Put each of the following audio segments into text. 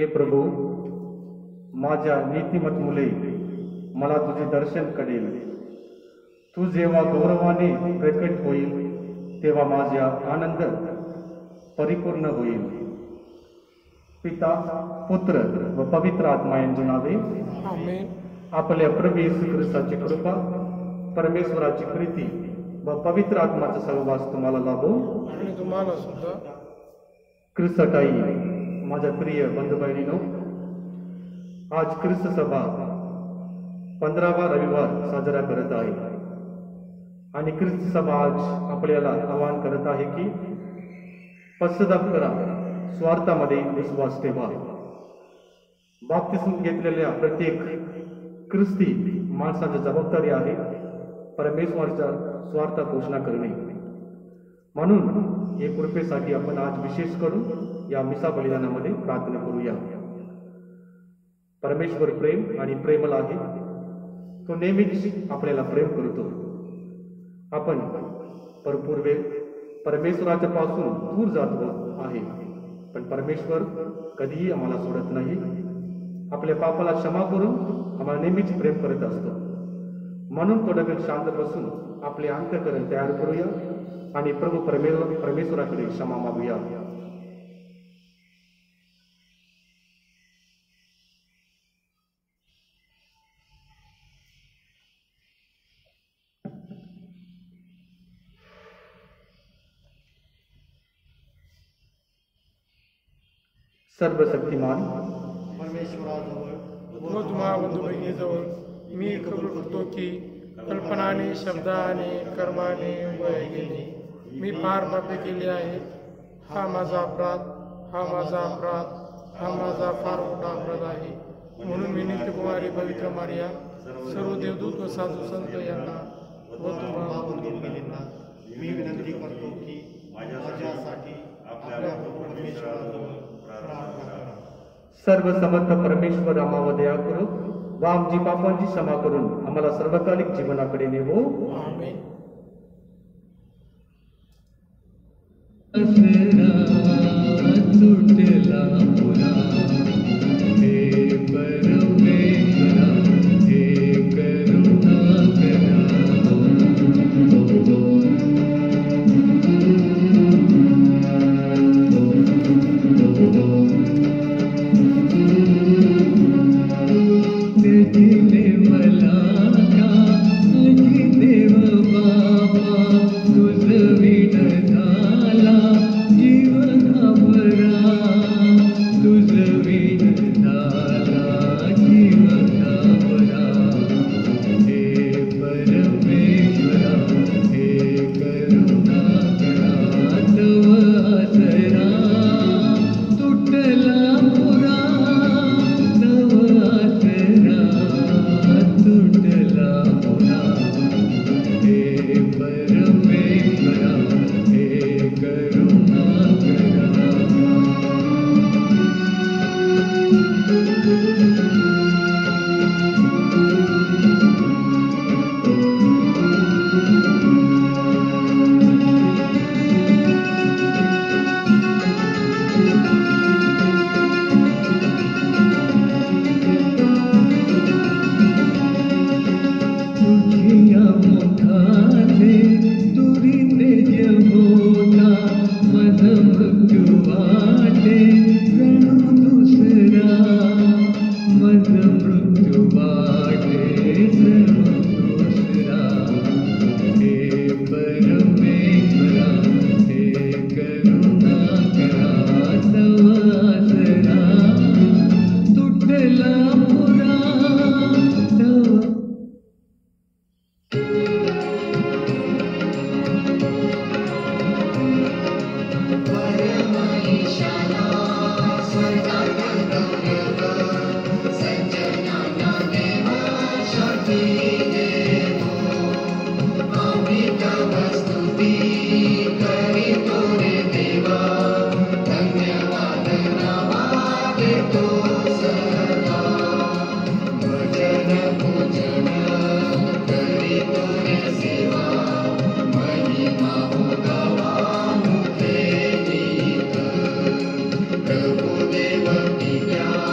प्रभू, माझ्या नीतिमत मुले मला तुझे दर्शन करेल. तू जेव्हा गौरवाने प्रकट होईल तेव्हा माझा आनंद परिपूर्ण होईल. पिता, पुत्र व पवित्र आत्मा यांची नावे. आमेन. आपल्या प्रभू येशू ख्रिस्ताची कृपा, परमेश्वराची प्रीती व पवित्र आत्माचा सहवास तुम्हाला लाभो. आणि तुम्हाला सुद्धा. ख्रिस्ताई माझ्या प्रिय बंधू बहिणीनो, आज ख्रिस्त सभा 15वा रविवार साजरा करत आहे आणि ख्रिस्त सभा आज आपल्याला आवाहन करत आहे की पश्चाताप करा, स्वार्थामध्ये विश्वास ठेवा. बाप्तिस्म घेतलेल्या प्रत्येक ख्रिस्ती माणसाची जबाबदारी आहे परमेश्वराच्या स्वार्थ घोषणा करणे. म्हणून या कृपेसाठी आपण आज विशेष करून या मिसा बलिदानामध्ये प्रार्थना करूया. परमेश्वर प्रेम आणि प्रेमळ आहे. तो नेहमीच आपल्याला प्रेम करतो. आपण भरपूर वेळ परमेश्वराच्या पासून दूर जातो आहे, पण परमेश्वर कधीही आम्हाला सोडत नाही. आपल्या पापाला क्षमा करून आम्हाला नेहमीच प्रेम करत असतो. म्हणून थोडा वेळ शांत बसून आपले अंतःकरण तयार करूया आणि प्रभू परमेश्वराकडे क्षमा मागूया. सर्वशक्तिमान परमेश्वराजवळ व तुम्हा बंधू बहिणीजवळ मी कबूल करतो की कल्पनाने, शब्दाने, कर्माने व ऐकीने मी फार पापे केले आहेत. हा माझा अपराध, हा माझा अपराध, हा माझा फार मोठा अपराध आहे. म्हणून मी नित्यकुमारी पवित्र मारिया, सर्व देवदूत व साधू संत यांना व तुम्हा बंधू भगिनींना मी विनंती करतो की माझ्यासाठी आपल्या परमेश्वराजवळ प्रार्थना करा. सर्वसमर्थ परमेश्वर आम्हावर दया करो व आमची पापांची क्षमा करून आम्हाला सर्वकालिक जीवनाकडे नेवो. आमेन. प्रभु देव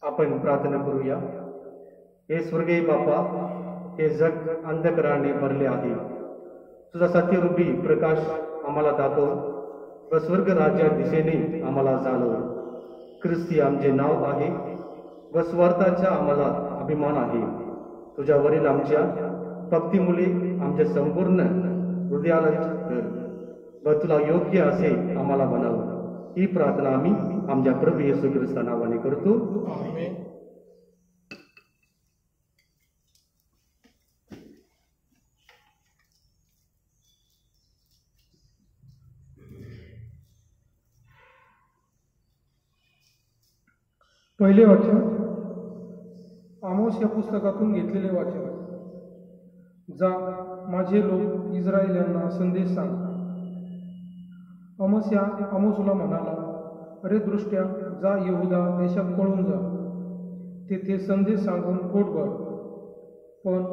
आपण प्रार्थना करूया. हे स्वर्गीय बापा, हे जग अंधकाराने भरले आहे. तुझा सत्यरूपी प्रकाश आम्हाला दाखव व स्वर्ग राज्या दिशेने आम्हाला जाणव. ख्रिस्ती आमचे नाव आहे व स्वार्थाचा आम्हाला अभिमान आहे. तुझ्यावरील आमच्या भक्तीमुळे आमच्या संपूर्ण हृदयाला कर व तुला योग्य असे आम्हाला बनव. ही प्रार्थना आम्ही आमच्या प्रभू येशू ख्रिस्ता नावाने करतो. आमेन. पहिले वाचन आमोस या पुस्तकातून घेतलेले वाचन. जा, माझे लोक इस्रायल यांना संदेश सांग. आमोसला म्हणाला, अरे दृष्ट्या, जा यहुदा देशात पळून जा, तेथे संदेश सांगून पोट भर. पण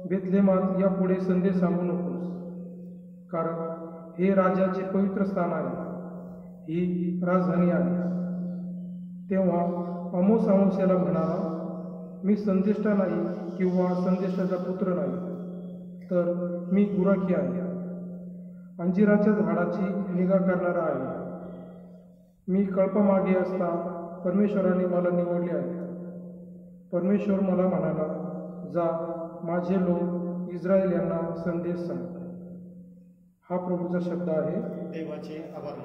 बेथलेमात यापुढे संदेश सांगू नकोस, कारण हे राजाचे पवित्र स्थान आहे, ही राजधानी आहे. तेव्हा आमोसयाला म्हणाला, मी संदेष्टा नाही किंवा संदेष्टाचा पुत्र नाही, तर मी गुराखी आहे, अंजिराच्या झाडाची निगा करणारा आहे. मी कल्पामागे असता परमेश्वराने मला निवडले आहे. परमेश्वर मला म्हणाला, जा, माझे लोक इस्रायल यांना संदेश सांग. हा प्रभूचा शब्द आहे. देवाचे आभार.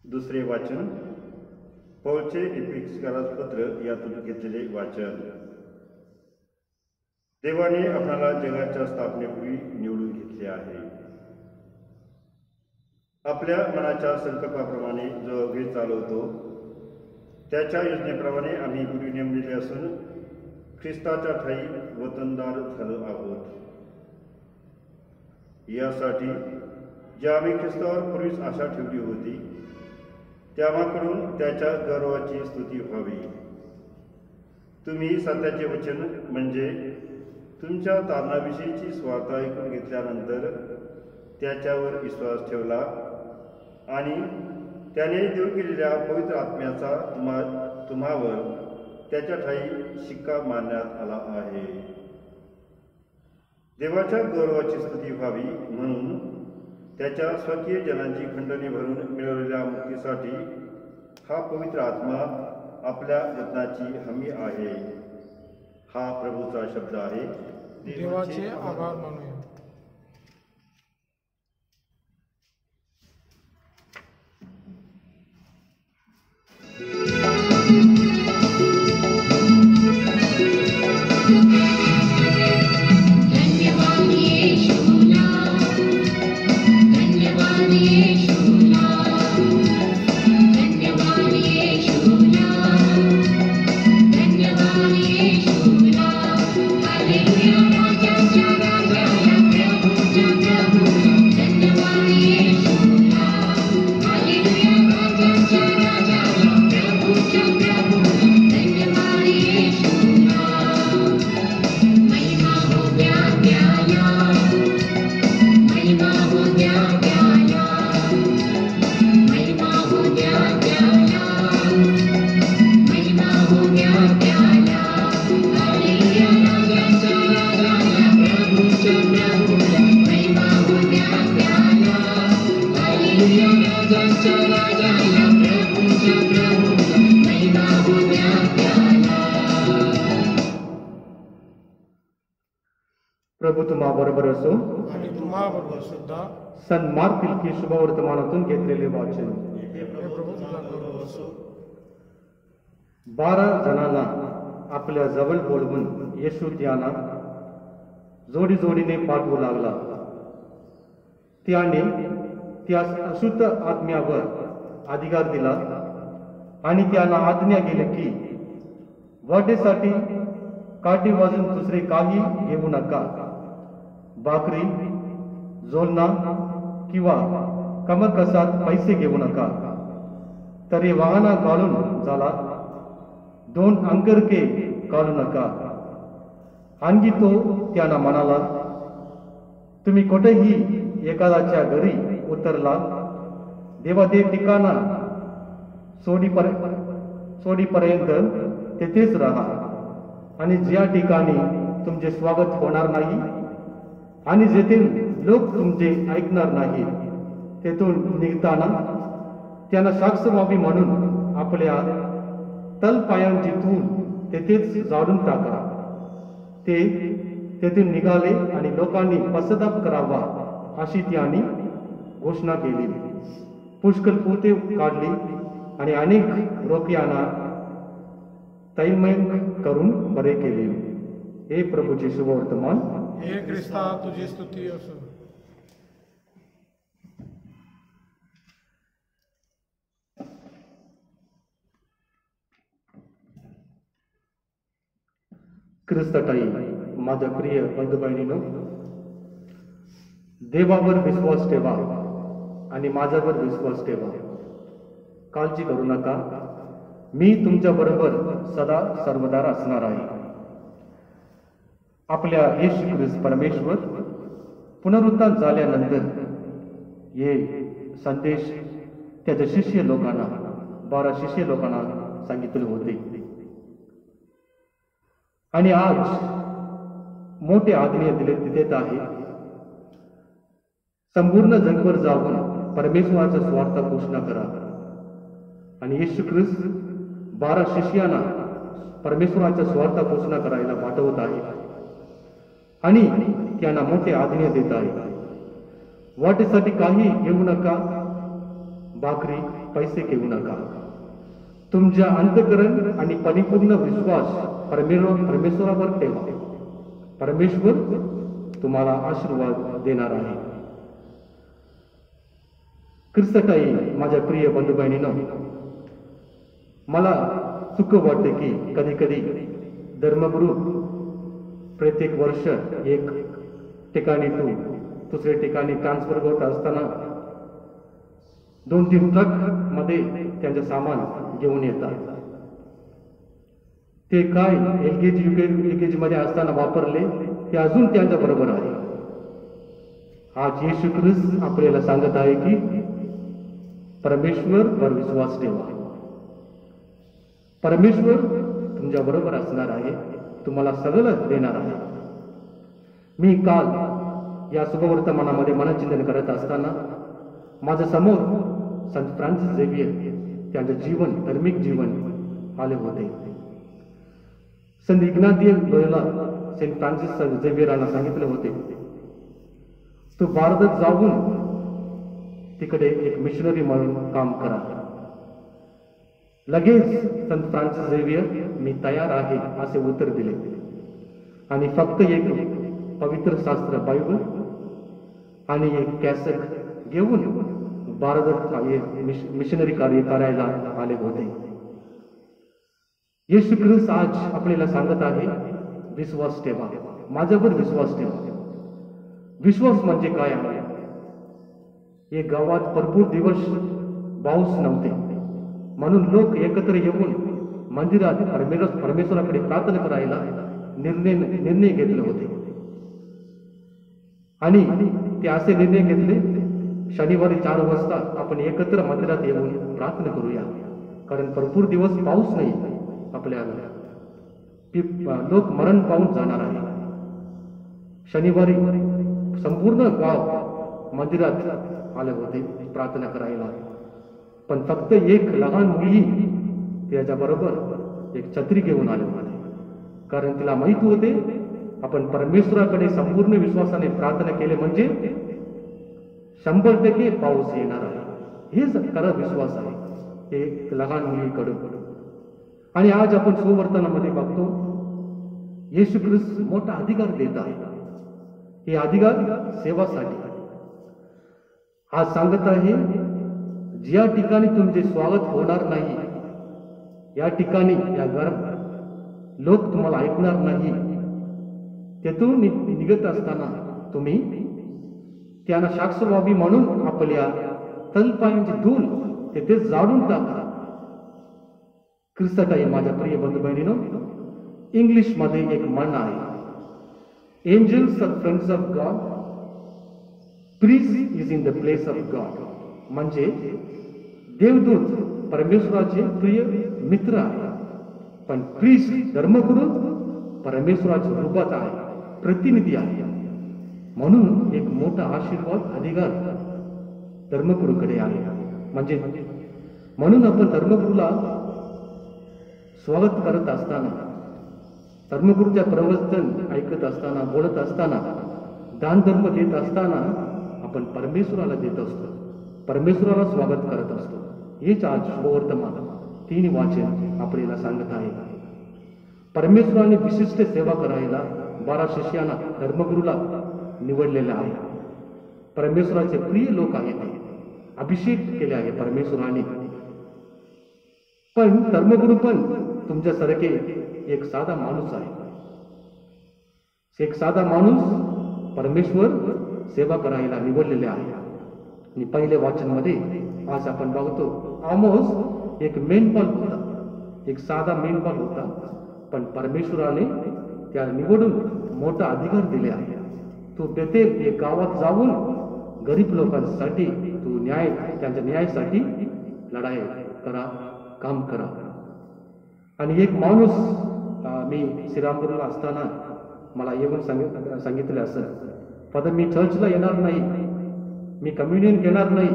दुसरे वाचन पौलचे इफिसियन्स पत्र यातून घेतलेले वाचन. देवाने आपणाला जगाच्या स्थापनेपूर्वी निवडून घेतले आहे. आपल्या मनाच्या संकल्पाप्रमाणे जो अग्नी चालवतो त्याच्या योजनेप्रमाणे आम्ही पूर्वी नेमलेले असून ख्रिस्ताच्या ठायी वतनदार झालो आहोत. यासाठी ज्या आम्ही ख्रिस्तावर पूर्वीच आशा ठेवली होती त्यामाकडून त्याच्या गौरवाची स्तुती व्हावी. तुम्ही सत्याचे वचन म्हणजे तुमच्या तारणाविषयीची स्वार्थ ऐकून घेतल्यानंतर त्याच्यावर विश्वास ठेवला आणि त्याने देऊ केलेल्या पवित्र आत्म्याचा तुम्हावर त्याच्या ठायी शिक्का मारण्यात आला आहे. देवाच्या गौरवाची स्तुती व्हावी म्हणून त्याच्या स्वकीय जनांची खंडणी भरून मिळवलेल्या मुक्तीसाठी हा पवित्र आत्मा आपल्या वचनाची हमी आहे. हा प्रभूचा शब्द आहे. देवाचे आभार मानूया. Hallelujah, Raja, Raja. प्रभू तुम्हा बरोबर असो. आणि तुम्हाबरोबर सुद्धा. संत मार्क लिखित शुभवर्तमानातून घेतलेले वाचन. हे प्रभू तुझ्या बरोबर असो. 12 जणांना आपल्या जवळ बोलवून येशू त्यांना जोडी जोडीने पाठवू लागला. त्याने त्यास अशुद्ध आत्म्यावर अधिकार दिला आणि त्याला आज्ञा केली की वाटेसाठी काठी वाजून दुसरे काही घेऊ नका. भाकरी, झोलना किंवा कमरकसात पैसे घेऊ नका. तरी वाहना घालून झाला. 2 अंगरखे काढू नका. आणखी तो त्यांना म्हणाला, तुम्ही कुठेही एखाद्याच्या घरी उतरला, देवादेव ठिकाणा सोडीपर्यंत तेथेच राहा. आणि ज्या ठिकाणी तुमचे स्वागत होणार नाही आणि जेथे लोक तुमचे ऐकणार नाही, तेथून निघताना त्यांना साक्ष व्हावी म्हणून आपल्या तलपायांची धूळ तेथेच जाळून टाका. ते तेथून निघाले आणि लोकांनी पश्चाताप करावा अशी त्यांनी घोषणा केली. पुष्कळ पोते काढली आणि अनेक रोगियांना तैलमय करून बरे केले. हे प्रभूचे शुभवर्तमान. हे ख्रिस्ता तुझी स्तुती असो. ख्रिस्ताताई, माझ्या प्रिय बंधू बहिणीनो, देवावर विश्वास ठेवा आणि माझ्यावर विश्वास ठेवा. काळजी करू नका, मी तुमच्या बरोबर सदा सर्वदा असणार आहे. आपल्या येशू ख्रिस्त परमेश्वर पुनरुत्थान झाल्यानंतर हे संदेश त्याच्या शिष्य लोकांना 12 शिष्य लोकांना सांगितले होते. आणि आज मोठे आज्ञा देत आहे. संपूर्ण जगभर जाऊन परमेश्वराचा स्वार्थ घोषणा करा. आणि येशू ख्रिस्त 12 शिष्यांना परमेश्वराचा स्वार्थ घोषणा करायला पाठवत आहे आणि त्यांना मोठे आज्ञा देत आहे. वाटेसाठी काही घेऊ नका, भाकरी, पैसे घेऊ नका. तुमच्या अंतःकरण आणि परिपूर्ण विश्वास परमेश्वरावर ठेवा. परमेश्वर तुम्हाला आशीर्वाद देणार आहे. ख्रिस्ताताई, माझ्या प्रिय बंधू बहिणींनो, मला चुक वाटते की कधी कधी धर्मगुरू प्रत्येक वर्ष एक ठिकाणी दुसऱ्या ठिकाणी ट्रान्सफर होत असताना 2-3 ट्रक मध्ये त्यांचे सामान घेऊन येतात. ते काय LKG मध्ये असताना वापरले ते अजून त्यांच्या बरोबर आहे. आज येशू ख्रिस्त आपल्याला सांगत आहे की परमेश्वरवर विश्वास ठेवा. परमेश्वर तुमच्या बरोबर असणार आहे, तुम्हाला सगळं देणार आहे. मी काल या शुभवर्तमानामध्ये मनचिंतन करत असताना माझ्या समोर संत फ्रान्सिस झेवियर त्यांचे जीवन, धार्मिक जीवन आले होते. संत इग्नातियस लोयोला सेंट फ्रान्सिस झेवियरांना सांगितले होते, तू भारतात जाऊन तिकडे एक मिशनरी म्हणून काम करा. लगेच संत फ्रान्सिस झेवियर, मी तयार आहे असे उत्तर दिले आणि फक्त एक पवित्र शास्त्र बायबल आणि एक कॅसेट घेऊन भारतात मिशनरी कार्य करायला आले होते. येशू ख्रिस्त आज आपल्याला सांगत आहे, विश्वास ठेवा, माझ्यावर विश्वास ठेवा. विश्वास म्हणजे काय आहे? एक गावात भरपूर दिवस पाऊस नव्हते म्हणून लोक एकत्र येऊन मंदिरात परमेश्वराकडे प्रार्थना करायला निर्णय घेतले होते. आणि ते असे निर्णय घेतले, शनिवारी 4 वाजता आपण एकत्र मंदिरात येऊन प्रार्थना करूया, कारण भरपूर दिवस पाऊस नाही आपल्याला, लोक मरण पावून जाणार आहे. शनिवारी संपूर्ण गाव मंदिरात आले होते प्रार्थना करायला, पण फक्त एक लहान मुलगी त्याच्याबरोबर एक छत्री घेऊन आले होते, कारण तिला माहित होते आपण परमेश्वराकडे संपूर्ण विश्वासाने प्रार्थना केले म्हणजे 100% पाऊस येणार आहे. हेच खरा विश्वास आहे, हे लहान मुलीकडून. आणि आज आपण सुवर्तनामध्ये बघतो येशू ख्रिस्त मोठा अधिकार देत आहे. हे अधिकार सेवासाठी. आज सांगत आहे, ज्या ठिकाणी तुमचे स्वागत होणार नाही, या ठिकाणी या घरात लोक तुम्हाला ऐकणार नाही, तेथून निघत असताना तुम्ही त्यांना साक्ष व्हावी म्हणून आपल्या तलपायांची धूल तेथे जाळून टाका. ख्रिस्ताताई माझ्या प्रिय बंधू बहिणीनो, इंग्लिश मध्ये एक म्हण आहे, angels are friends of God, priest is in the place of God. म्हणजे देवदूत परमेश्वराचे प्रिय मित्र आहे, पण प्रीस्ट धर्मगुरू परमेश्वराच्या रूपात आहे, प्रतिनिधी आहे. म्हणून एक मोठा आशीर्वाद अधिकार धर्मगुरूकडे आहे. म्हणजे म्हणून आपण धर्मगुरूला स्वागत करत असताना, धर्मगुरूच्या प्रवचन ऐकत असताना, बोलत असताना, दान धर्म देत असताना आपण परमेश्वराला देत असतो, परमेश्वराला स्वागत करत असतो. हेच आज सुवर्तमान 3 वाचन आपल्याला सांगत आहे. परमेश्वराने विशिष्ट सेवा करायला 12 शिष्यांना धर्मगुरूला निवडलेले आहे. परमेश्वराचे प्रिय लोक आहेत, अभिषेक केले आहे परमेश्वराने. पण धर्मगुरू पण तुमच्यासारखे एक साधा माणूस आहे. एक साधा माणूस परमेश्वर सेवा करायला निवडलेले आहे. आणि पहिले वाचन मध्ये आज आपण बघतो, आमोस एक मेंढपाळ होता, एक साधा मेंढपाळ होता, पण परमेश्वराने त्याला निवडून मोठा अधिकार दिले आहे. तू बेतेल एक गावात जाऊन गरीब लोकांसाठी तू त्यांच्या न्यायासाठी लढाई करा, काम करा. आणि एक माणूस मी श्रीरामपूरला असताना मला येऊन सांगितले असं, फादर मी चर्चला येणार नाही, मी कम्युनियन घेणार नाही,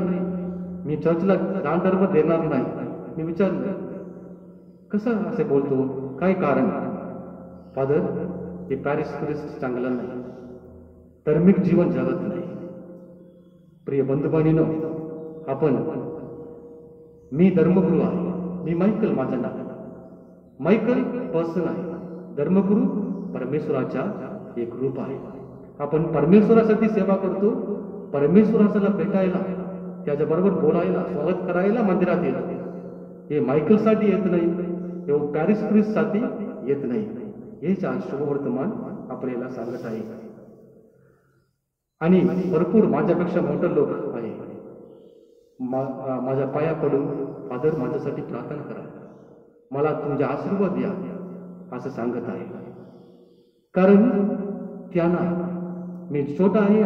मी चर्चला दान धर्म देणार नाही. मी विचारलं, कसं असे बोलतो, काय कारण? फादर, हे पॅरिस ख्रिस्त चांगलं नाही, धार्मिक जीवन जगत नाही. प्रिय बंधू बहिणीनो, मी धर्मगुरू आहे, मी मायकल माझं नाव. मायकल पर्सन आहे, धर्मगुरू परमेश्वराचा एक रूप आहे. आपण परमेश्वरासाठी सेवा करतो, परमेश्वराला भेटायला, त्याच्याबरोबर बोलायला, स्वागत करायला मंदिरात येतो. हे मायकलसाठी येत नाही, हे पॅरिस ख्रिस्टसाठी येत नाही. हेच आज शुभवर्तमान आपल्याला सांगत आहे. आणि भरपूर माझ्यापेक्षा मोठे लोक आहे, माझ्या पाया पडून फादर माझ्यासाठी प्रार्थना करा, मला तुमचे आशीर्वाद द्या असं सांगत आहे. कारण त्यांना मी छोटा आहे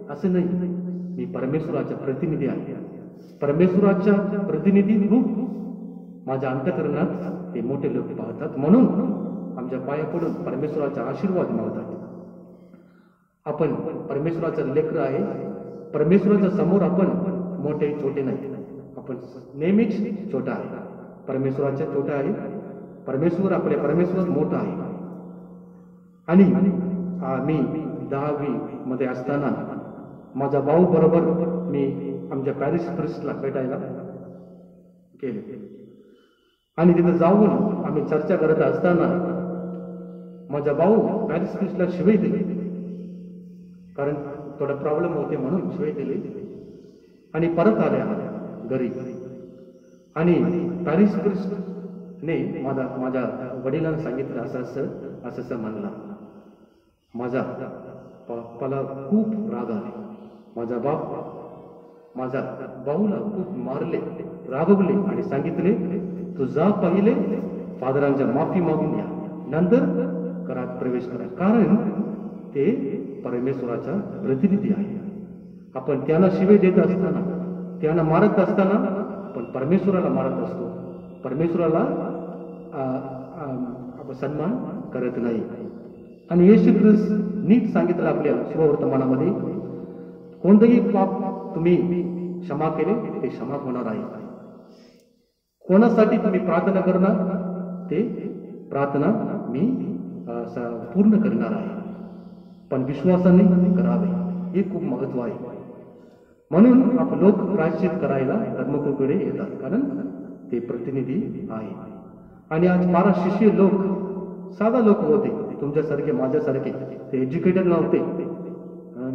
असं नाही, मी परमेश्वराचा प्रतिनिधी आहे. परमेश्वराच्या प्रतिनिधी रूप माझ्या अंतःकरणात ते मोठे लोक पाहतात, म्हणून आमच्या पाया पडून परमेश्वराचा आशीर्वाद मागतात. आपण परमेश्वराचा लेकर आहे, परमेश्वराच्या समोर आपण मोठे छोटे नाही, आपण नेहमीच छोटा आहे. परमेश्वराच्या छोटा आहे, परमेश्वर मोठा आहे. आणि मी 10वी मध्ये असताना माझा भाऊ बरोबर मी आमच्या पॅरिस ख्रिस्टला भेटायला गेले. आणि तिथे जाऊन आम्ही चर्चा करत असताना माझा भाऊ पॅरिस ख्रिस्टला शिवाय दिली, कारण थोडा प्रॉब्लेम होते म्हणून शिवाय दिली. आणि परत आल्या घरी. आणि पॅरिस ख्रिस्टने माझ्या वडिलांना सांगितलं, असं म्हणला. माझ्या बापाला खूप राग आले, माझा भाऊला खूप मारले, रागवले आणि सांगितले, तू जा पहिले फादरांच्या माफी मागून या, नंतर घरात प्रवेश करा, कारण ते परमेश्वराचा प्रतिनिधी आहे. आपण त्यांना शिवे देत असताना, त्यांना मारत असताना आपण परमेश्वराला मारत असतो, परमेश्वराला सन्मान करत नाही. आणि येशू ख्रिस्त नीट सांगितलं आपल्या शुभवर्तमानामध्ये, कोणतंही पाप तुम्ही क्षमा केले ते क्षमा होणार आहे. कोणासाठी तुम्ही प्रार्थना करणार ते प्रार्थना मी पूर्ण करणार आहे, पण विश्वासाने करावे हे खूप महत्व आहे. म्हणून आपण लोक प्रायश्चित करायला धर्मगुरूकडे येतात, कारण ते प्रतिनिधी आहे. आणि आज 12 शिष्य लोक साधा लोक होते, तुमच्यासारखे माझ्यासारखे. ते एज्युकेटेड नव्हते,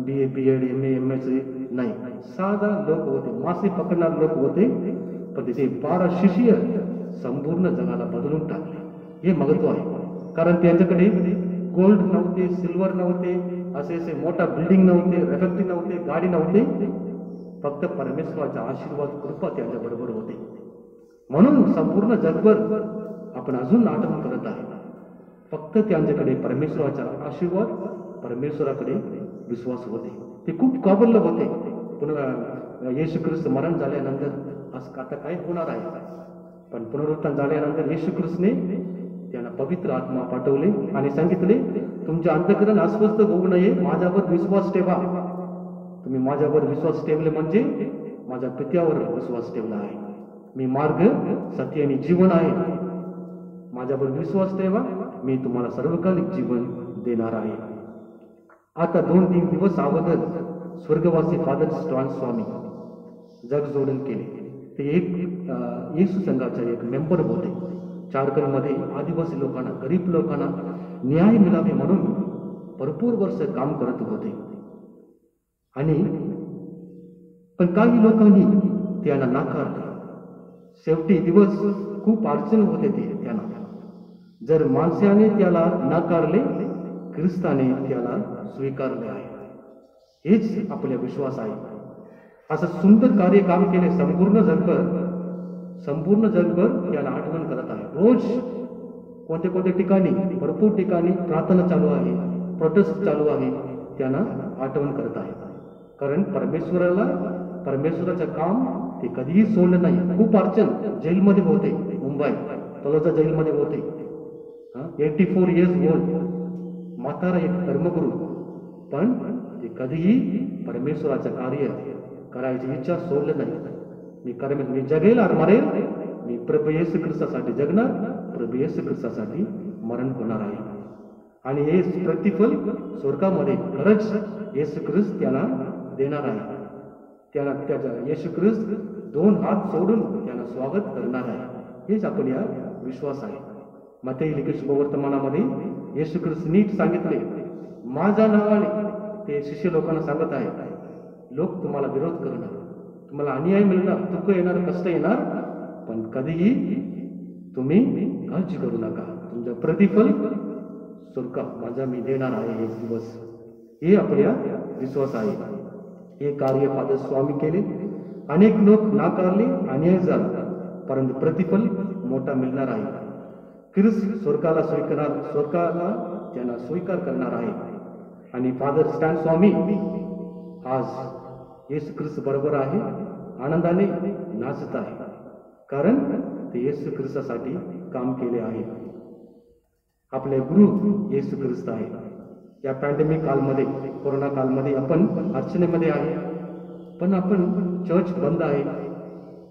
BA BEd MA MS नाही, साधा लोक होते, मासे पकडणारे लोक होते. पण ते 12 शिष्य संपूर्ण जगाला बदलून टाकले. हे महत्व आहे, कारण त्यांच्याकडे गोल्ड नव्हते, सिल्वर नव्हते, असे मोठा बिल्डिंग नव्हते, रेफॅक्टरी नव्हते, गाडी नव्हते. फक्त परमेश्वराचा आशीर्वाद कृपा त्यांच्या बरोबर होते. म्हणून संपूर्ण जगभर आपण अजून आठवण करत आहे. फक्त त्यांच्याकडे परमेश्वराचा आशीर्वाद, परमेश्वराकडे विश्वास होते. ते खूप काबुल होते. पुन्हा येशू ख्रिस्त मरण झाल्यानंतर असं आता काय होणार आहे, पण पुनरुत्थान झाल्यानंतर येशू ख्रिस्तने त्यांना पवित्र आत्मा पाठवले आणि सांगितले, तुमचे अंतःकरण अस्वस्थ होऊ नये, माझ्यावर विश्वास ठेवा. तुम्ही माझ्यावर विश्वास ठेवले म्हणजे माझ्या पित्यावर विश्वास ठेवला आहे. मी मार्ग, सत्य आणि जीवन आहे. माझ्यावर विश्वास ठेवा, मी तुम्हाला सर्वकालिक जीवन देणार आहे. आता 2-3 दिवस अगोदर स्वर्गवासी फादर स्टॉन स्वामी जग जोडून केले. ते एक येशू संघाचे एक मेंबर होते. झारखंडमध्ये आदिवासी लोकांना, गरीब लोकांना न्याय मिळावे म्हणून भरपूर वर्ष काम करत होते. आणि पण काही लोकांनी त्यांना नाकारले. शेवटी दिवस खूप अडचण होते त्यांना. जर माणसाने त्याला नाकारले, ख्रिस्ताने त्याला स्वीकारले आहे. हेच आपला विश्वास आहे. असं सुंदर कार्य काम केले संपूर्ण जगभर त्याला आठवण करत आहे. रोज कोणत्या ठिकाणी, भरपूर ठिकाणी प्रार्थना चालू आहे, प्रोटेस्ट चालू आहे, त्यांना आठवण करत आहे. कारण परमेश्वराचं काम ते कधीही सोडलं नाही. खूप अडचण, जेलमध्ये होते, मुंबई तलोजा जेलमध्ये होते. 84 years old म्हातारा एक धर्मगुरू, पण ते कधीही परमेश्वराचं कार्य करायची इच्छा सोडलं नाही. मी जगेल आणि मरेल, मी प्रभू येशू ख्रिस्तासाठी जगणार, प्रभू येशू ख्रिस्तासाठी मरण होणार आहे. आणि हे प्रतिफल स्वर्गामध्ये खरंच येशू ख्रिस्त त्याला देणार आहे. त्याचा येशू ख्रिस्त 2 हात सोडून त्यांना स्वागत करणार आहे. हेच आपल्या विश्वास आहे. मत्तेई लिखित शुभवर्तमानामध्ये येशू ख्रिस्त नीट सांगितले, माझ्या नावाने ते शिष्य लोकांना सांगत आहे, लोक तुम्हाला विरोध करणार, तुम्हाला अन्याय मिळणार, दुःख येणार, कष्ट येणार, पण कधीही तुम्ही काळजी करू नका, तुमचं प्रतिफल स्वर्ग माझा मी देणार आहे एक दिवस. हे आपल्या विश्वास आहे. हे कार्य फादर स्वामी केले. अनेक लोक नाकारले, अन्याय झाला, परंतु प्रतिफल मोठा मिळणार आहे. ख्रिस्त स्वर्गाला त्यांना स्वीकार करणार आहे. आणि फादर स्टॅन स्वामी आज येशू ख्रिस्त बरोबर आहे, आनंदाने नाचत आहे, कारण ते येशू ख्रिस्तासाठी काम केले आहे. आपले गुरु येशू ख्रिस्त आहे. या पॅन्डेमिक कालमध्ये, कोरोना कालमध्ये आपण अडचणीमध्ये आहे, पण आपण चर्च बंद आहे,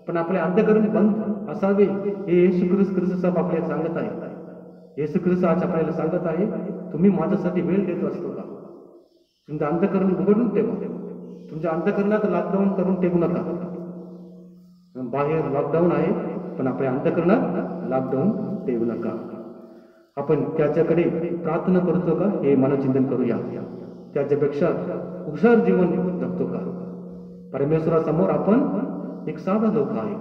पण आपले अंतःकरण बंद असावे हे येशू ख्रिस्त आपल्याला सांगत आहे. येशू ख्रिस्त आज आपल्याला सांगत आहे, तुम्ही माझ्यासाठी वेळ देत असतो का? तुमचं अंतःकरण उघडून ठेवा. तुमच्या अंतःकरणात लॉकडाऊन करून ठेवू नका. बाहेर लॉकडाऊन आहे, पण आपल्या अंतःकरणात लॉकडाऊन ठेवू नका. आपण त्याच्याकडे प्रार्थना करतो का हे मनचिंतन करूया. त्याच्यापेक्षा हुशार जीवन जगतो का? परमेश्वरासमोर आपण एक साधा लोक आहे,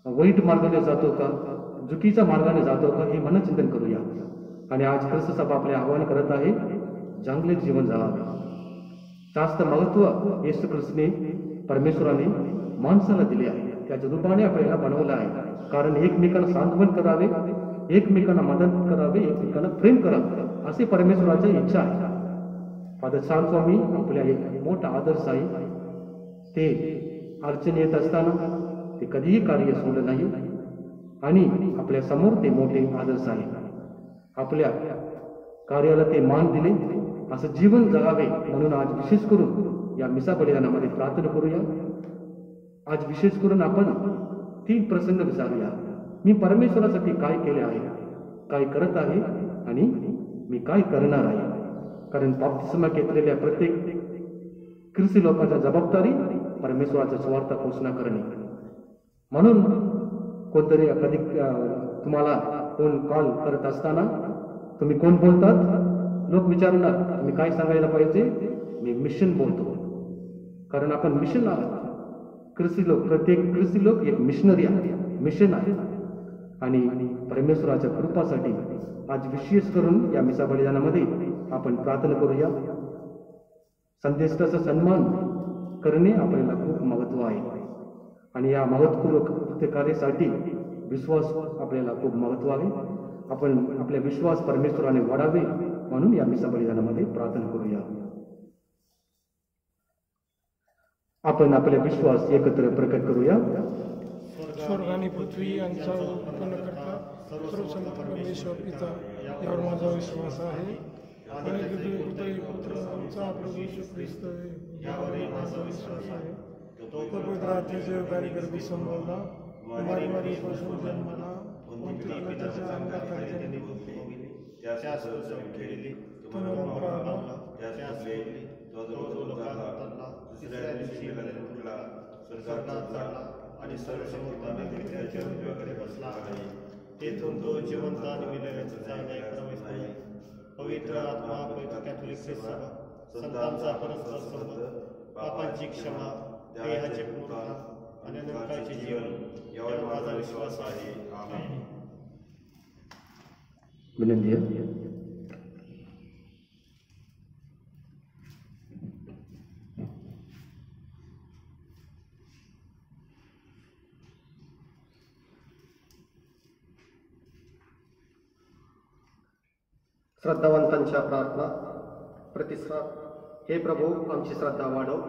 वाईट मार्गाने जातो का, चुकीच्या मार्गाने जातो का हे मनचिंतन करूया. आणि आज ख्रिस्त सभा आपले आवाहन करत आहे, चांगले जीवन जगावे. जास्त महत्व येशू ख्रिस्तने, परमेश्वराने माणसाला दिले आहे, त्याच्या रूपाने आपल्याला बनवलं आहे. कारण एकमेकांना सांत्वन करावे, एकमेकांना मदत करावे, एकमेकांना प्रेम करावे, असे परमेश्वराची इच्छा आहे. फादर स्टॅन स्वामी आपल्या एक मोठा आदर्श आहे. ते अडचण येत असताना ते कधीही कार्य सोडलं नाही आणि आपल्या समोर ते मोठे आदर्श आहे. आपल्या कार्याला ते मान दिले, असं जीवन जगावे म्हणून आज विशेष करून या मिसा बलिदानामध्ये प्रार्थना करूया. आज विशेष करून आपण 3 प्रसंग विचारूया. मी परमेश्वरासाठी काय केले आहे, काय करत आहे आणि मी काय करणार आहे. कारण बाप्तिस्मा घेतलेल्या प्रत्येक ख्रिस्ती लोकांचा जबाबदारी परमेश्वराचा सुवार्थ घोषणा करणे. म्हणून कोणतरी कधी तुम्हाला कोण कॉल करत असताना तुम्ही कोण बोलतात, लोक विचारणार तुम्ही काय सांगायला पाहिजे. मी मिशन बोलतो, कारण आपण मिशन आहात. ख्रिस्ती लोक, प्रत्येक ख्रिस्ती लोक एक मिशनरी आहे, मिशन आहे. आणि परमेश्वराच्या कृपासाठी आज विशेष करून या मिसा बलिदानामध्ये आपण प्रार्थना करूया. संदेशाचा सन्मान करणे आपल्याला खूप महत्व आहे आणि या महत्वपूर्ण कार्यासाठी विश्वास आपल्याला खूप महत्व आहे. आपण आपला विश्वास परमेश्वराने वाढावे म्हणून या मिसा बलिदानामध्ये प्रार्थना करूया. आपण आपला विश्वास एकत्र प्रकट करूया. स्वर्ग आणि पृथ्वी यांचा उत्पन्न करता सर्वसमर्थ परमेश्वर पिता यावर माझा विश्वास आहे. आणि पुत्र आमचा प्रभू येशू ख्रिस्त यावर माझा विश्वास आहे. तो पवित्र आत्म्याच्या योगाने गर्भी संभवला, मारी पासून जन्माला, त्याच्या अंगाखाली त्यास केलेली पुनरुत्थान त्यास तो लोकांना उतरला, तिसऱ्या दिवशी उठला, स्वर्गात चढला आणि सर्वसमर्थाने त्याच्या उजव्याकडे बसला आहे. तेथून तो जिवंत आणि विनयाचा जागा प्रवेश आहे. पवित्र आत्मा, पवित्र कॅथोलिक सभा, संतांचा परस्पर संबंध, पापांची क्षमा, देहाचे पुनरुत्थान आणि नरकाचे जीवन यावर माझा विश्वास आहे. आमेन. विनंती आहे. श्रद्धावंतांच्या प्रार्थना प्रतिसाद. हे प्रभू आमची श्रद्धा वाढव.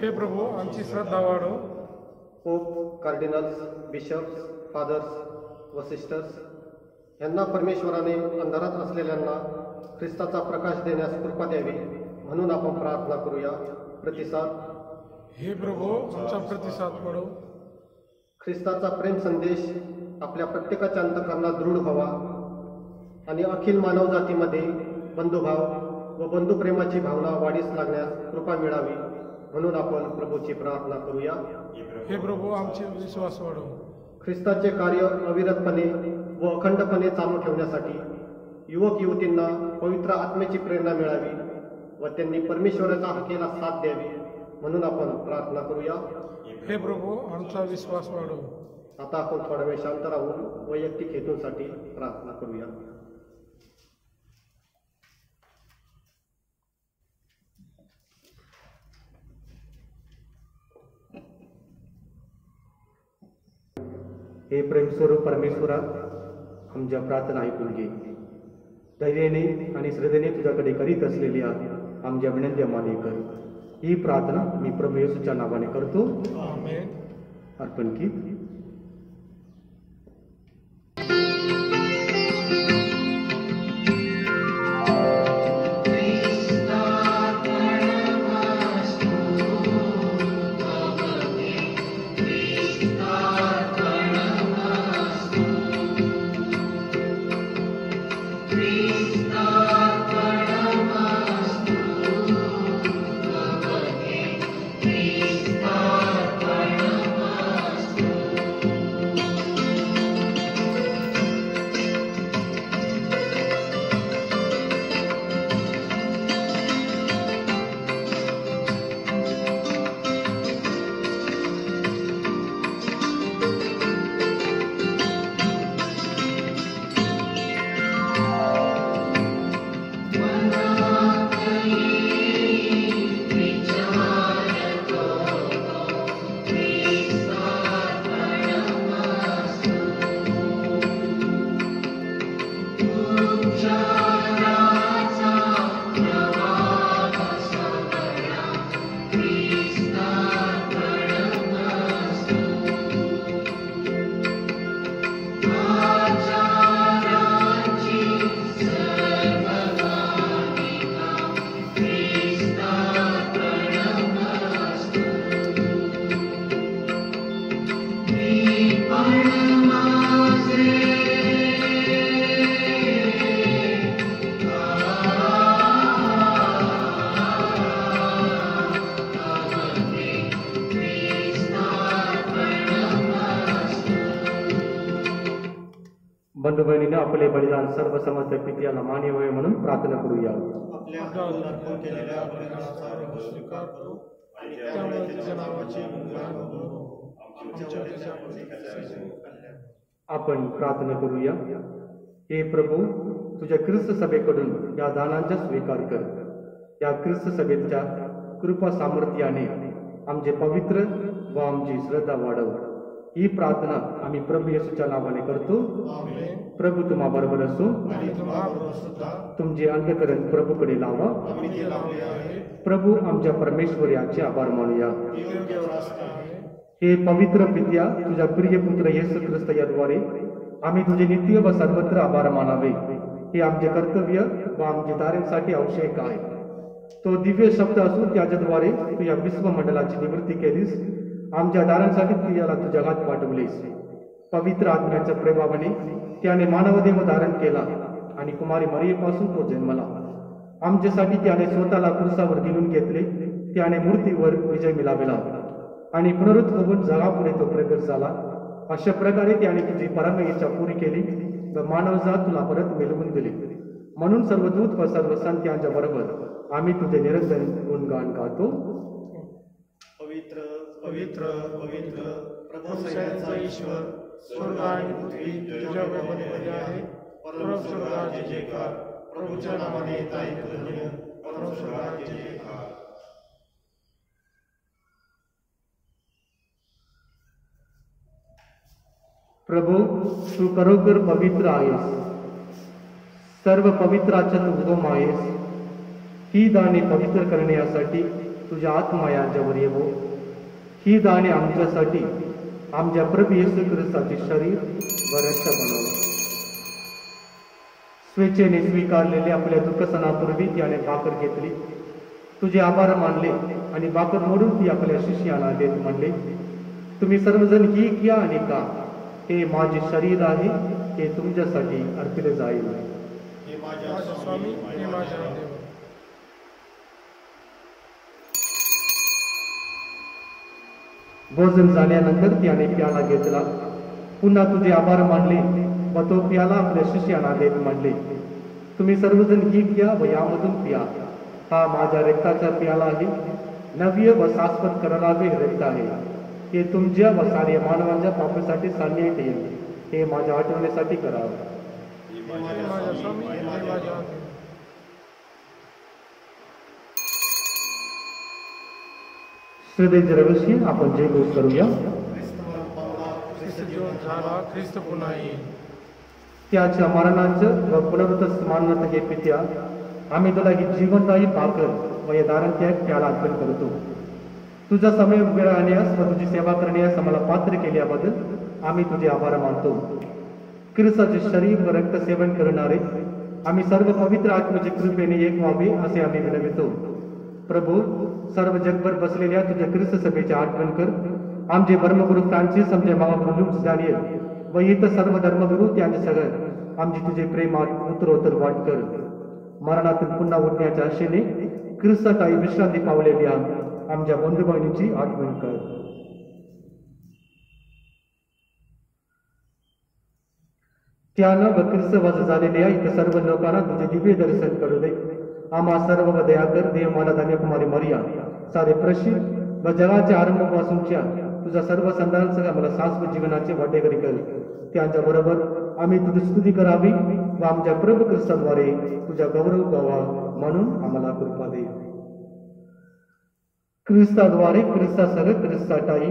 हे प्रभू आमची श्रद्धा वाढव. पोप, कार्डिनल्स, बिशप्स, फादर्स व सिस्टर्स यांना परमेश्वराने अंधारात असलेल्यांना ख्रिस्ताचा प्रकाश देण्यास कृपा द्यावी म्हणून आपण प्रार्थना करूया. प्रतिसाद. हे प्रभू आमचा प्रतिसाद वाढव. ख्रिस्ताचा प्रेम संदेश आपल्या प्रत्येकाच्या अंतःकरणात दृढ व्हावा आणि अखिल मानवजातीमध्ये बंधुभाव व बंधुप्रेमाची भावना वाढीस लागण्यास कृपा मिळावी म्हणून आपण प्रभूची प्रार्थना करूया. हे प्रभू आमचे विश्वास वाढव. ख्रिस्ताचे कार्य अविरतपणे व अखंडपणे चालू ठेवण्यासाठी युवक युवतींना पवित्र आत्म्याची प्रेरणा मिळावी व त्यांनी परमेश्वराच्या हाकेला साथ द्यावी म्हणून आपण प्रार्थना करूया. हे प्रभू आमचा विश्वास वाढव. आता आपण थोडा वेळ शांत राहून वैयक्तिक हेतूंसाठी प्रार्थना करूया. हे प्रेमस्वरूप परमेश्वरा, आमच्या प्रार्थना ऐकून घे. धैर्याने आणि श्रद्धेने तुझ्याकडे करीत असलेल्या आमच्या विनंत्या मान्य कर. ही प्रार्थना मी प्रभू येशूच्या नावाने करतो. आमेन. अर्पण की. बंधू बहिणीने आपले बलिदान सर्व समर्थ पित्याला मान्य व्हावे म्हणून प्रार्थना करूया. आपल्या हातून अर्पण केलेल्या बलिदानाचा आम्ही स्वीकार करू आणि त्यामुळे तुझ्या नावाचे गुणगान करू. आमच्या देशामध्ये कल्याण. आपण प्रार्थना करूया. हे प्रभू, तुझ्या ख्रिस्त सभेकडून या दानांचा स्वीकार कर. या ख्रिस्त सभेच्या कृपा सामर्थ्याने आमचे पवित्र व आमची श्रद्धा वाढव. ही प्रार्थना आम्ही प्रभू येशूच्या नावाने करतो. आमेन. प्रभू तुम्हा बरोबर असो. आणि तुम्हाबरोबर सुद्धा तुमचे अंतःकरण प्रभूकडे लावा. आम्ही ते लावले आहे. प्रभू आमच्या परमेश्वर याचे आभार मानूया. योग्य रास्त आहे. हे पवित्र पित्या, तुझ्या प्रिय पुत्र येशू ख्रिस्त याद्वारे आम्ही तुझे नित्य व सर्वत्र आभार मानावे. हे आमचे कर्तव्य व आमच्या ताऱ्यांसाठी आवश्यक आहे. तो दिव्य शब्द असून त्याच्याद्वारे तू या विश्वमंडळाची निवृत्ती केलीस. आमच्या दारांसाठी तू याला तू जगात पाठवलेस. पवित्र आत्म्याच्या प्रेमाने त्याने मानवदेह धारण केला आणि कुमारी मरियेपासून तो जन्मला. आमच्यासाठी त्याने स्वतःला क्रूसावर गिळून घेतले. त्याने मूर्तीवर विजय मिळवला आणि पुनरुत्थ होऊन जगापुढे तो प्रगट झाला. अशा प्रकारे त्याने तुझी परम इच्छा पुरी केली व मानवजात तुला परत मिळवून दिली. म्हणून सर्व दूत व सर्व संत यांच्या बरोबर आम्ही तुझे निरंतर गुणगान गातो. पवित्र पवित्र पवित्र प्रभू सैन्याचा ईश्वर, स्वर्ग आणि पृथ्वी तुझ्या वैभवाने आहे. परम स्वर्गाचे जयकार. प्रभूच्या नावाने येता धन्य. परम स्वर्गाचे जयकार. प्रभू, तू खरोखर पवित्र आहेस. सर्व पवित्राचा तू उगम आहेस. ही दाणे पवित्र करण्यासाठी तुझ्या आत्मा यांच्यावर येवो. ही दाणे आमच्यासाठी आमच्या प्रभू येशू ख्रिस्ताचे शरीर व रक्त बनव. स्वेच्छेने स्वीकारलेले आपल्या दुःखसणापूर्वी त्याने भाकर घेतली, तुझे आभार मानले आणि भाकर मोडून ती आपल्या शिष्याला देत म्हणले, तुम्ही सर्वजण ही घ्या आणि खा. हे माझे शरीर आहे, हे तुमच्यासाठी अर्पिले जाईल. हे माझ्या स्वामी, हे माझ्या देव. भोजन झाल्यानंतर त्याने प्याला घेतला, पुन्हा तुझे आभार मानले व तो प्याला आपल्या शिष्याला देत म्हणले, तुम्ही सर्वजण ही घ्या व यामधून प्या. हा माझ्या रक्ताचा प्याला आहे, नव्य व शाश्वत करारावे रक्त आहे. हे तुमच्या व साऱ्या मानवांच्या पापासाठी सांडण्यात येईल. हे माझ्या आठवण्यासाठी करावं. हे माझ्या स्वामी, हे माझ्या देव. श्रद्धेचे रहस्य आपण जे घोष करूया. ख्रिस्त जीवन झाला, ख्रिस्त पुन्हा येईल. त्याच्या मरणाचं व पुनरुत्थ स्मरणार्थ हे पित्या, आम्ही तुला ही जीवनदायी भाकर व या दारांत्याग त्याला अर्पण करतो. तुझा समय उभे राहण्यास व तुझी सेवा करण्यास आम्हाला पात्र केल्याबद्दल आम्ही तुझे आभार मानतो. ख्रिस्ताचे शरीर व रक्त सेवन करणारे आम्ही सर्व पवित्र आत्म्याच्या कृपेने एक व्हावे असे आम्ही विनवितो. प्रभू, सर्व जगभर बसलेल्या तुझ्या ख्रिस्त सभेचे आठवण कर. आमचे धर्मगुरू फ्रान्सिस, आमचे महागुरू लुक डॅनियल व इतर सर्व धर्मगुरू त्यांचे सगळं आमची तुझे प्रेमात उत्तरोत्तर वाट कर. मरणातून पुन्हा उठण्याच्या आशेने ख्रिस्ताताई विश्रांती पावलेल्या आमच्या बंधू बहिणीची आठवण कर. त्यानं व ख्रिस्तवास झालेल्या इतर सर्व लोकांना तुझे दिव्य दर्शन करू दे. आम्हा सर्व व दया कर. देव माता धन्यकुमारी मरिया, सारे प्रसिद्ध व जगाच्या आरंभापासूनच्या तुझ्या सर्व संतांसह आम्हाला शाश्वत जीवनाचे वाटेकरी कर. त्यांच्या बरोबर आम्ही तुझी स्तुती करावी व आमच्या प्रभू ख्रिस्ताद्वारे तुझ्या गौरव गावा म्हणून आम्हाला कृपा दे. ख्रिस्ताद्वारे, ख्रिस्तासह, ख्रिस्ताताई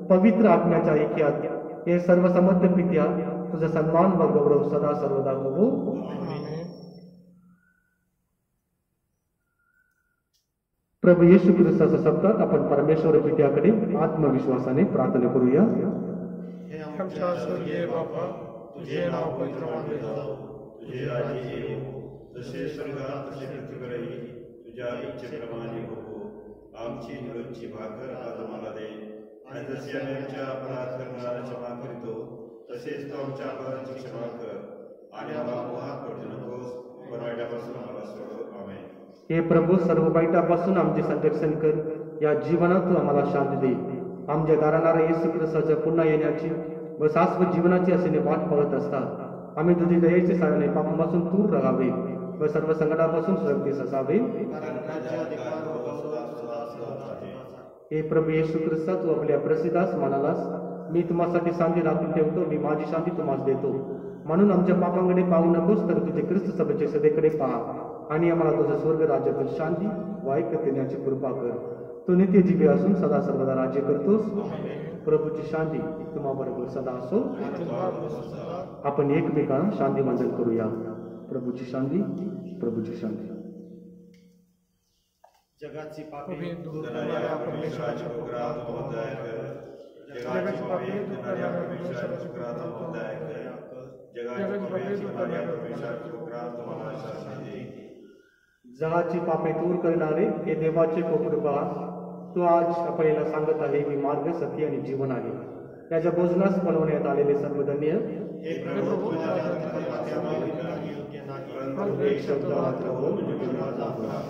पवित्र आत्म्याच्या ऐक्यात हे सर्व समर्थ पित्या तुझा सन्मान व गौरव सदा सर्वदा हो. प्रभू येशू ख्रिस्ताच्या शब्दात आपण परमेश्वर पित्याकडे आत्मविश्वासाने प्रार्थना करूया. आमच्या स्वर्गीय बापा, तुझे नाव पवित्र मानले जावो. तुझे राज्य येवो. जसे स्वर्गात तसे पृथ्वीवरही तुझ्या इच्छेप्रमाणे हो. आमची रोजची भाकर आज आम्हाला दे, आणि जसे आम्ही आमच्या अपराध करणाऱ्याला क्षमा करीतो तसेच तू आमच्या अपराधाची क्षमा कर, आणि आम्हाला मोहात पडू नकोस, पण वाईटापासून आम्हाला सोडव. आमेन. हे प्रभू, सर्व वाईटापासून आमचे संरक्षण कर. या जीवनात तू आम्हाला शांती दे. आमच्या दाराणारा येशू ख्रिस्ताच्या पुन्हा येण्याची व शाश्वत जीवनाची असेने वाट पाहत असतात आम्ही तुझी दयेची साधने पापापासून दूर राहावे व सर्व संकटापासून सुरक्षित असावे. कारण राज्य अधिकार व गौरव सदा सर्वदा. हे प्रभू येशू ख्रिस्ता, तू आपल्या प्रसिद्धास म्हणालास, मी तुम्हासाठी शांती राखून ठेवतो, मी माझी शांती तुम्हाला देतो. म्हणून आमच्या पापांकडे पाहू नकोस, तर तुझे ख्रिस्त सभेच्या सदैकडे पहा आणि आम्हाला तुझं स्वर्ग राज्यातील शांती व ऐक्य देण्याची कृपा कर. तू नित्य जीवी असून सदा सर्वदा राज्य करतोस. प्रभूची शांती तुम्हाबरोबर सदा असो. आपण एकमेकांना शांती वंदन करूया. प्रभूची शांती, प्रभूची शांती. जगाची उभी पापे दूर करणाऱ्या परमेश्वराच्या कृपात जगाची पापे दूर करणाऱ्या परमेश्वराची कृपा जगाची पापे दूर करणाऱ्या परमेश्वराची कृपा जगाची पापे दूर करणारे हे देवाचे कृपा, तो आज आपल्याला सांगत आहे की मार्ग, सत्य आणि जीवन आहे. त्याच्या भोजनास बनवण्यात आलेले सर्व धन्य. हे प्रभू योग्य नाही. एक शब्द मात्र बोल, म्हणजे माझा आपला.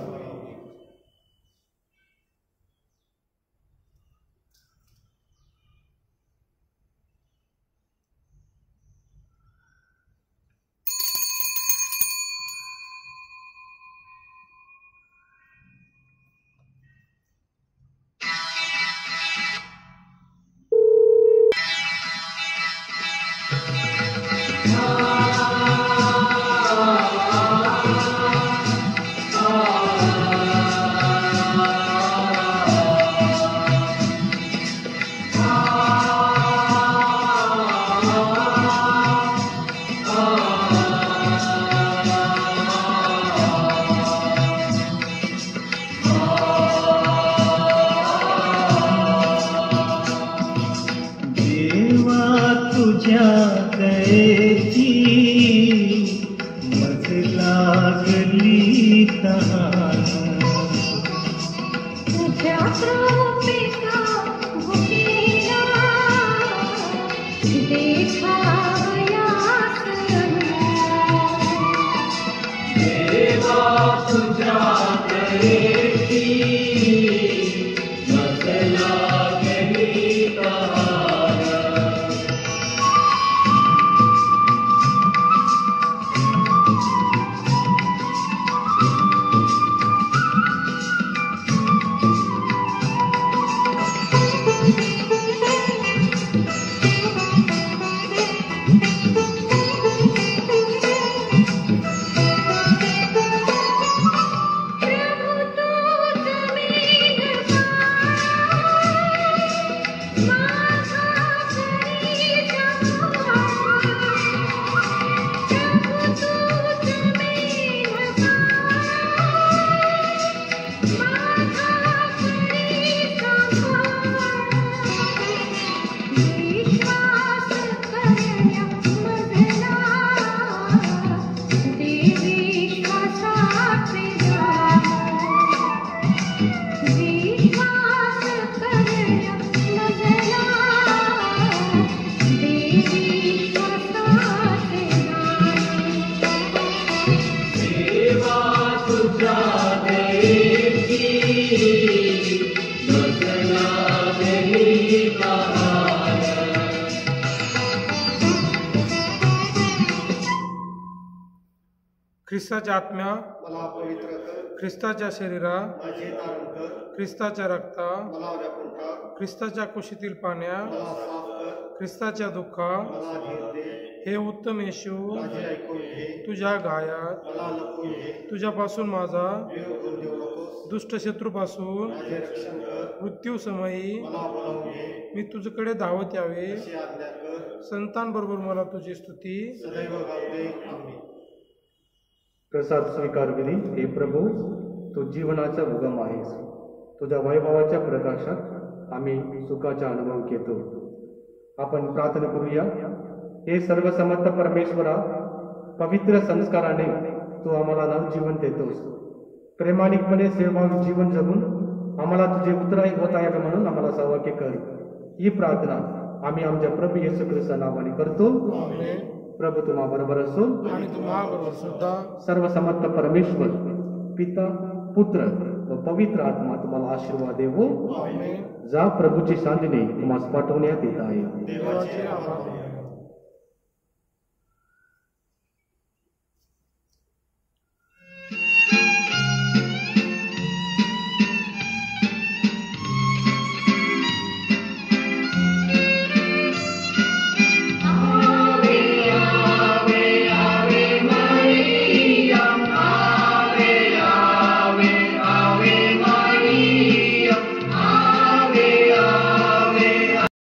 ख्रिस्ताच्या आत्म्या, मला पवित्र कर. ख्रिस्ताच्या शरीरा, माझे तारण कर. ख्रिस्ताच्या रक्ता, मला व्यापून टाक. ख्रिस्ताच्या कुशीतील पाण्या, मला साफ कर. ख्रिस्ताच्या दुःखा, मला धीर दे. हे उत्तम येशू, माझे ऐकून घे. तुझ्या गायात, मला लपवून घे. तुझ्यापासून माझा वियोग होऊन देऊ नकोस. दुष्ट शत्रूपासून माझे रक्षण कर. मृत्यू समयी मला बोलावून घे. मी तुझ्याकडे धावत यावे. अशी आज्ञा कर. संतांबरोबर मला तुझी स्तुती. सदैव गाऊ दे. आम्ही प्रसाद स्वीकार विधी. हे प्रभू, तू जीवनाचा उगम आहेस. तुझ्या वैभवाच्या प्रकाशात आम्ही सुखाचा अनुभव घेतो. आपण प्रार्थना करूया. हे सर्वसमर्थ परमेश्वरा, पवित्र संस्काराने तू आम्हाला नवजीवन देतोस. प्रामाणिकपणे सेवाभावी जीवन जगून आम्हाला तुझे उत्तरायक होता यावे म्हणून आम्हाला सौभाग्य कर. ही प्रार्थना आम्ही आमच्या प्रभू येशू ख्रिस्त नावाने करतो. आमेन. प्रभू तुम्हा बरोबर असो. आणि तुम्हाबरोबर सुद्धा. सर्वसमर्थ परमेश्वर, पिता, पुत्र व पवित्र आत्मा तुम्हाला आशीर्वाद देवो. आमेन. जा प्रभूची शांतीने तुम्हाला पाठवण्यात येत आहे. देवाचे आभार.